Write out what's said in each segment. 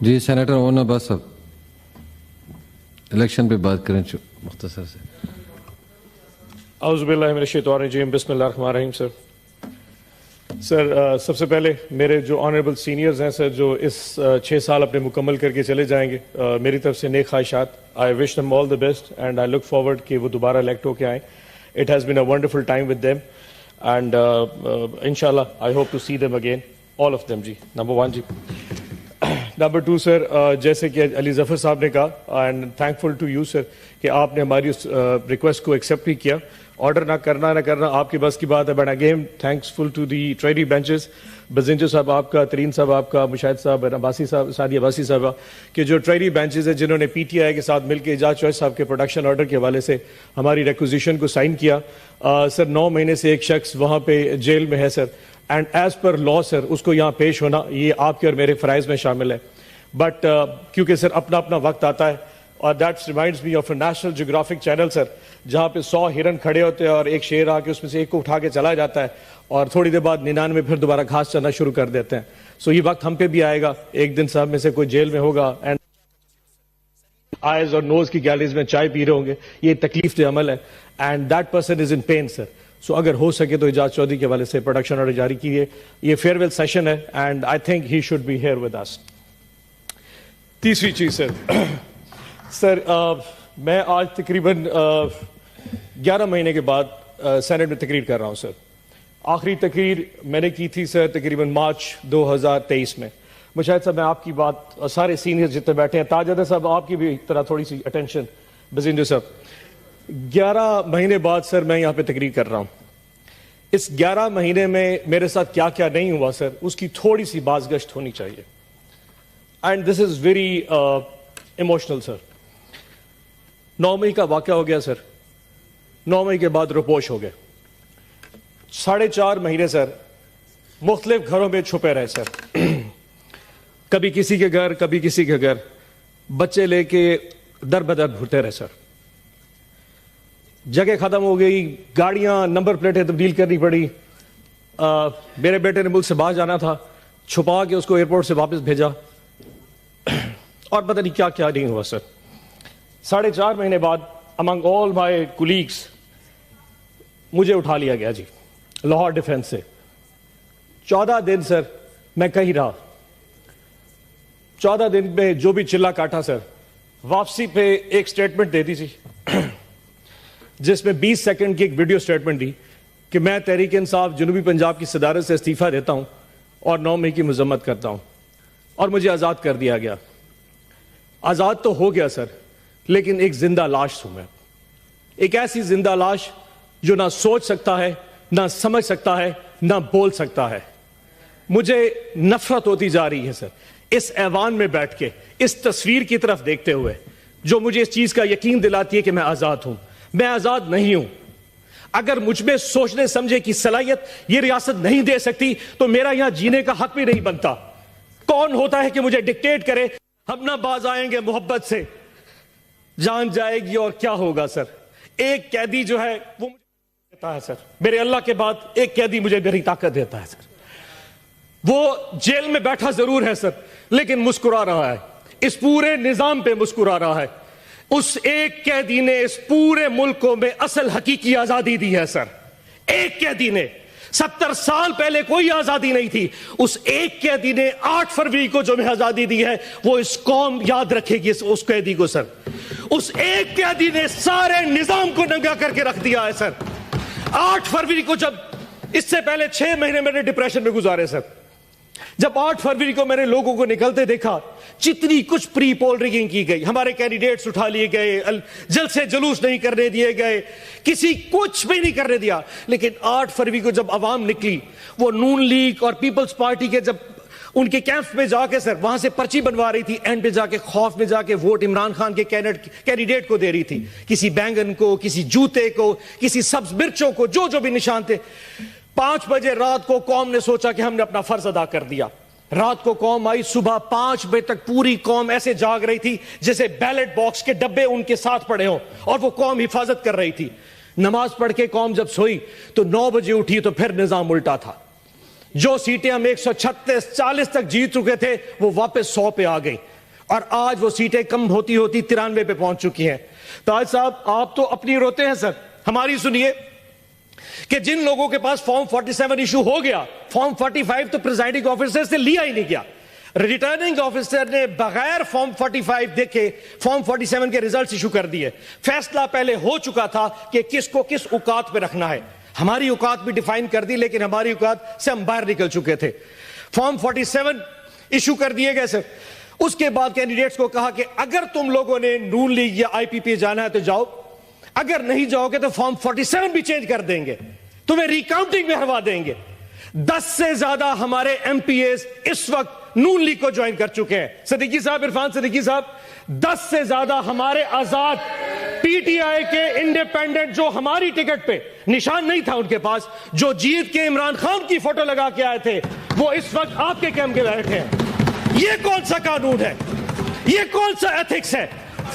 جی senator مولانا عباس صاحب election پہ بات کریں مختصر سے. اعوذ باللہ من الشیطان الرجیم بسم اللہ الرحمن الرحیم. سر سب سے پہلے میرے جو آنریبل سینئرز ہیں سر جو اس 6 سال اپنے مکمل کر کے چلے جائیں گے, میری طرف سے نیک خواہشات. I wish them all the best and I look forward کہ وہ دوبارہ الیکٹ ہو کے آئیں. It has been a wonderful time with them and انشاءاللہ I hope to see them again all of them. جی نمبر 1 جی. نمبر 2 سر جیسے کہ علی ظفر صاحب نے کہا and thankful to you sir کہ آپ نے ہماری اس ریکویسٹ کو ایکسیپٹ بھی کیا. آرڈر نہ کرنا آپ کی بس کی بات ہے, but again thankful to the treasury benches, Bizenjo صاحب آپ کا, ترین صاحب آپ کا, مشاہد صاحب, عباسی صاحب, سعدی عباسی صاحبہ کہ جو ٹریڈی بینچز ہیں جنہوں نے پی ٹی آئی کے ساتھ مل کے اعجاز چوہے صاحب کے پروڈکشن آرڈر کے حوالے سے ہماری ریکوزیشن کو سائن کیا. سر 9 مہینے سے ایک شخص وہاں پہ جیل میں ہے سر, اینڈ ایز پر لا سر اس کو یہاں پیش ہونا یہ آپ کے اور میرے فرائض میں شامل ہے. بٹ کیونکہ سر اپنا اپنا وقت آتا ہے, اور that reminds me of a National Geographic channel sir جہاں پہ 100 ہرن کھڑے ہوتے ہیں اور ایک شیر آ کے اس میں سے ایک کو اٹھا کے چلا جاتا ہے اور تھوڑی دیر بعد 99 پھر دوبارہ گھاس چرنا شروع کر دیتے ہیں. سو یہ وقت ہم پہ بھی آئے گا, ایک دن صاحب میں سے کوئی جیل میں ہوگا اینڈ آئیز اور نوز کی گیلریز میں چائے پی رہے ہوں گے. یہ تکلیف دہ عمل ہے and that person is in pain sir. So اگر ہو سکے تو اعجاز چودھری کے حوالے سے پروڈکشن آرڈر جاری کیجیے. یہ فیئر ویل سیشن ہے and I think he should be here with us. تیسری چیز سر میں آج تقریباً 11 مہینے کے بعد سینٹ میں تقریر کر رہا ہوں سر. آخری تقریر میں نے کی تھی سر تقریباً مارچ 2023 میں. مشاہد صاحب میں آپ کی بات اور سارے سینئر جتنے بیٹھے ہیں, تاجدہ صاحب آپ کی بھی طرح تھوڑی سی اٹینشن, بزنجو صاحب 11 مہینے بعد سر میں یہاں پہ تقریر کر رہا ہوں. اس 11 مہینے میں میرے ساتھ کیا کیا نہیں ہوا سر اس کی تھوڑی سی بازگشت ہونی چاہیے. And this is very emotional sir. 9 مئی کا واقعہ ہو گیا سر, 9 مئی کے بعد روپوش ہو گئے. 4.5 مہینے سر مختلف گھروں میں چھپے رہے سر, کبھی کسی کے گھر کبھی کسی کے گھر, بچے لے کے در بدر بھرتے رہے سر. جگہ ختم ہو گئی, گاڑیاں نمبر پلیٹیں تبدیل کرنی پڑی. میرے بیٹے نے ملک سے باہر جانا تھا, چھپا کے اس کو ایئرپورٹ سے واپس بھیجا, اور پتہ نہیں کیا کیا نہیں ہوا سر. 4.5 مہینے بعد امنگ آل مائی کولیگس مجھے اٹھا لیا گیا جی لاہور ڈیفینس سے. 14 دن سر میں کہیں رہا. 14 دن میں جو بھی چلا کاٹا سر, واپسی پہ ایک سٹیٹمنٹ دے دی تھی جس میں 20 سیکنڈ کی ایک ویڈیو سٹیٹمنٹ دی کہ میں تحریک انصاف جنوبی پنجاب کی صدارت سے استعفیٰ دیتا ہوں اور 9 مئی کی مذمت کرتا ہوں, اور مجھے آزاد کر دیا گیا. آزاد تو ہو گیا سر, لیکن ایک زندہ لاش ہوں میں. ایک ایسی زندہ لاش جو نہ سوچ سکتا ہے, نہ سمجھ سکتا ہے, نہ بول سکتا ہے. مجھے نفرت ہوتی جا رہی ہے سر اس ایوان میں بیٹھ کے, اس تصویر کی طرف دیکھتے ہوئے جو مجھے اس چیز کا یقین دلاتی ہے کہ میں آزاد ہوں. میں آزاد نہیں ہوں. اگر مجھ میں سوچنے سمجھے کی صلاحیت یہ ریاست نہیں دے سکتی تو میرا یہاں جینے کا حق بھی نہیں بنتا. کون ہوتا ہے کہ مجھے ڈکٹیٹ کرے ہم نہ باز آئیں گے محبت سے, جان جائے گی اور کیا ہوگا سر. ایک قیدی جو ہے وہ مجھے دیتا ہے سر, میرے اللہ کے بعد ایک قیدی مجھے میری طاقت دیتا ہے سر. وہ جیل میں بیٹھا ضرور ہے سر لیکن مسکرا رہا ہے, اس پورے نظام پہ مسکرا رہا ہے. اس ایک قیدی نے اس پورے ملک کو میں اصل حقیقی آزادی دی ہے سر. ایک قیدی نے, 70 سال پہلے کوئی آزادی نہیں تھی. اس ایک قیدی نے 8 فروری کو جو میں آزادی دی ہے وہ اس قوم یاد رکھے گی اس قیدی کو سر. اس ایک قیدی نے سارے نظام کو ننگا کر کے رکھ دیا ہے سر. 8 فروری کو, جب اس سے پہلے 6 مہینے میں نے ڈپریشن میں گزارے سر. جب 8 فروری کو میں نے لوگوں کو نکلتے دیکھا, جتنی کچھ پری پول ریگنگ کی گئی, ہمارے کینڈیڈیٹس اٹھا لیے گئے, جلسے جلوس نہیں کرنے دیے گئے, کسی کچھ بھی نہیں کرنے دیا. لیکن 8 فروری کو جب عوام نکلی, وہ نون لیگ اور پیپلز پارٹی کے جب ان کے کیمپس میں جا کے سر وہاں سے پرچی بنوا رہی تھی, اینڈ پہ جا کے خوف میں جا کے ووٹ عمران خان کے کینڈیڈیٹ کو دے رہی تھی, کسی بینگن کو, کسی جوتے کو, کسی سبز مرچوں کو, جو بھی نشان تھے. 5 بجے رات کو قوم نے سوچا کہ ہم نے اپنا فرض ادا کر دیا. رات کو قوم آئی, صبح 5 بجے تک پوری قوم ایسے جاگ رہی تھی جیسے بیلٹ باکس کے ڈبے ان کے ساتھ پڑے ہوں, اور وہ قوم حفاظت کر رہی تھی. نماز پڑھ کے قوم جب سوئی تو 9 بجے اٹھی تو پھر نظام الٹا تھا. جو سیٹیں ہم 136 40 تک جیت چکے تھے وہ واپس 100 پہ آ گئی اور آج وہ سیٹیں کم ہوتی 93 پہ پہنچ چکی ہیں. تاج صاحب آپ تو اپنی روتے ہیں سر, ہماری سنیے کہ جن لوگوں کے پاس فارم 47 ایشو ہو گیا, فارم 45 تو پریزائڈنگ آفیسر سے لیا ہی نہیں گیا. ریٹرننگ آفیسر نے بغیر فارم 45 دیکھے فارم 47 کے ریزلٹس ایشو کر دیے. فیصلہ پہلے ہو چکا تھا کہ کس کو کس اوقات پہ رکھنا ہے. ہماری اوقات بھی ڈیفائن کر دی, لیکن ہماری اوقات سے ہم باہر نکل چکے تھے. فارم 47 ایشو کر دیے گئے سر. اس کے بعد کینڈیڈیٹس کو کہا کہ اگر تم لوگوں نے نون لیگ یا آئی پی پی جانا ہے تو جاؤ, اگر نہیں جاؤ گے تو فارم 47 بھی چینج کر دیں گے, تمہیں ریکاؤنٹنگ میں ہروا دیں گے. 10 سے زیادہ ہمارے ایم پی ایز اس وقت نون لیگ کو جوائن کر چکے ہیں. صدیقی صاحب, عرفان صدیقی صاحب, 10 سے زیادہ ہمارے آزاد پی ٹی آئی کے انڈیپینڈنٹ جو ہماری ٹکٹ پہ نشان نہیں تھا ان کے پاس, جو جیت کے عمران خان کی فوٹو لگا کے آئے تھے, وہ اس وقت آپ کے کیمپ کے بیٹھے ہیں. یہ کون سا قانون ہے, یہ کون سا ایتھکس ہے؟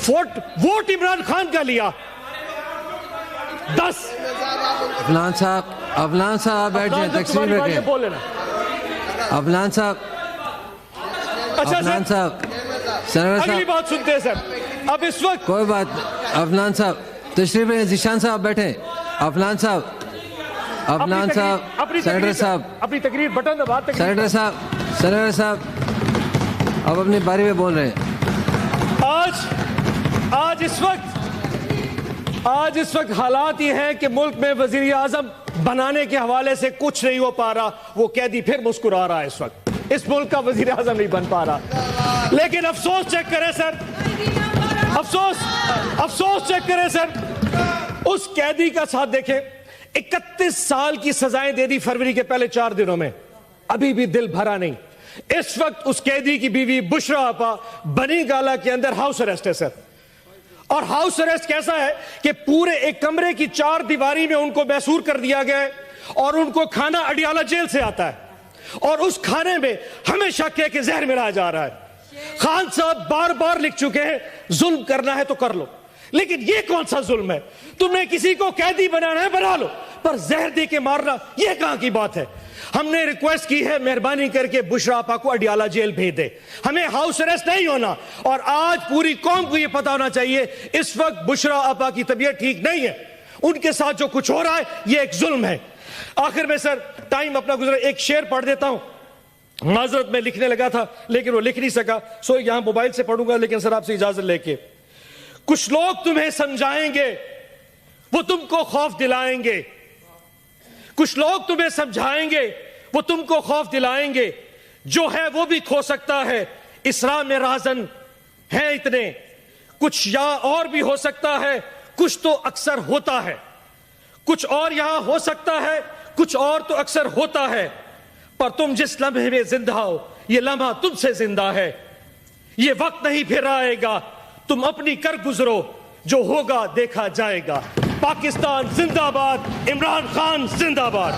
ووٹ عمران خان کا لیا 10. افلان صاحب بیٹھ جائیں, تقسیم بیٹھیں. افلان صاحب, اچھا افلان سر, صاحب, سنور اگلی صاحب, بات سنتے ہیں سر. اب اس وقت کوئی بات. افلان صاحب تشریف لیں. ذیشان صاحب بیٹھیں. افلان صاحب, افلان صاحب, سینیٹر صاحب, اپنی تقریر بٹن دبا. سینیٹر صاحب, سینیٹر صاحب اب اپنی باری میں بول رہے ہیں. آج اس وقت حالات یہ ہیں کہ ملک میں وزیر اعظم بنانے کے حوالے سے کچھ نہیں ہو پا رہا. وہ قیدی پھر مسکرا رہا ہے. اس وقت اس ملک کا وزیر اعظم نہیں بن پا رہا. لیکن افسوس چیک کریں سر, افسوس چیک کریں سر, اس قیدی کا ساتھ دیکھیں. 31 سال کی سزائیں دے دی فروری کے پہلے 4 دنوں میں, ابھی بھی دل بھرا نہیں. اس وقت اس قیدی کی بیوی بشرا آپا بنی گالا کے اندر ہاؤس اریسٹ ہے سر. اور ہاؤس اریسٹ کیسا ہے کہ پورے ایک کمرے کی 4 دیواری میں ان کو محصور کر دیا گیا ہے, اور ان کو کھانا اڈیالہ جیل سے آتا ہے, اور اس کھانے میں ہمیں شک ہے کہ زہر ملایا جا رہا ہے. خان صاحب بار بار لکھ چکے ہیں ظلم کرنا ہے تو کر لو, لیکن یہ کون سا ظلم ہے؟ تم نے کسی کو قیدی بنانا ہے بنا لو, پر زہر دے کے مارنا یہ کہاں کی بات ہے؟ ہم نے ریکویسٹ کی ہے مہربانی کر کے بشرا آپا کو اڈیالہ جیل بھیج دے, ہمیں ہاؤس اریسٹ نہیں ہونا. اور آج پوری قوم کو یہ پتا ہونا چاہیے اس وقت بشرا آپا کی طبیعت ٹھیک نہیں ہے, ان کے ساتھ جو کچھ ہو رہا ہے یہ ایک ظلم ہے. آخر میں سر ٹائم اپنا گزرا, ایک شعر پڑھ دیتا ہوں. معذرت میں لکھنے لگا تھا لیکن وہ لکھ نہیں سکا, سو یہاں موبائل سے پڑھوں گا, لیکن سر آپ سے اجازت لے کے. کچھ لوگ تمہیں سمجھائیں گے, وہ تم کو خوف دلائیں گے. کچھ لوگ تمہیں سمجھائیں گے, وہ تم کو خوف دلائیں گے. جو ہے وہ بھی کھو سکتا ہے, اسراء میں راہزن ہیں اتنے. کچھ یا اور بھی ہو سکتا ہے, کچھ تو اکثر ہوتا ہے. کچھ اور یہاں ہو سکتا ہے, کچھ اور تو اکثر ہوتا ہے. پر تم جس لمحے میں زندہ ہو, یہ لمحہ تم سے زندہ ہے. یہ وقت نہیں پھر آئے گا, تم اپنی کر گزرو, جو ہوگا دیکھا جائے گا. پاکستان زندہ باد, عمران خان زندہ باد.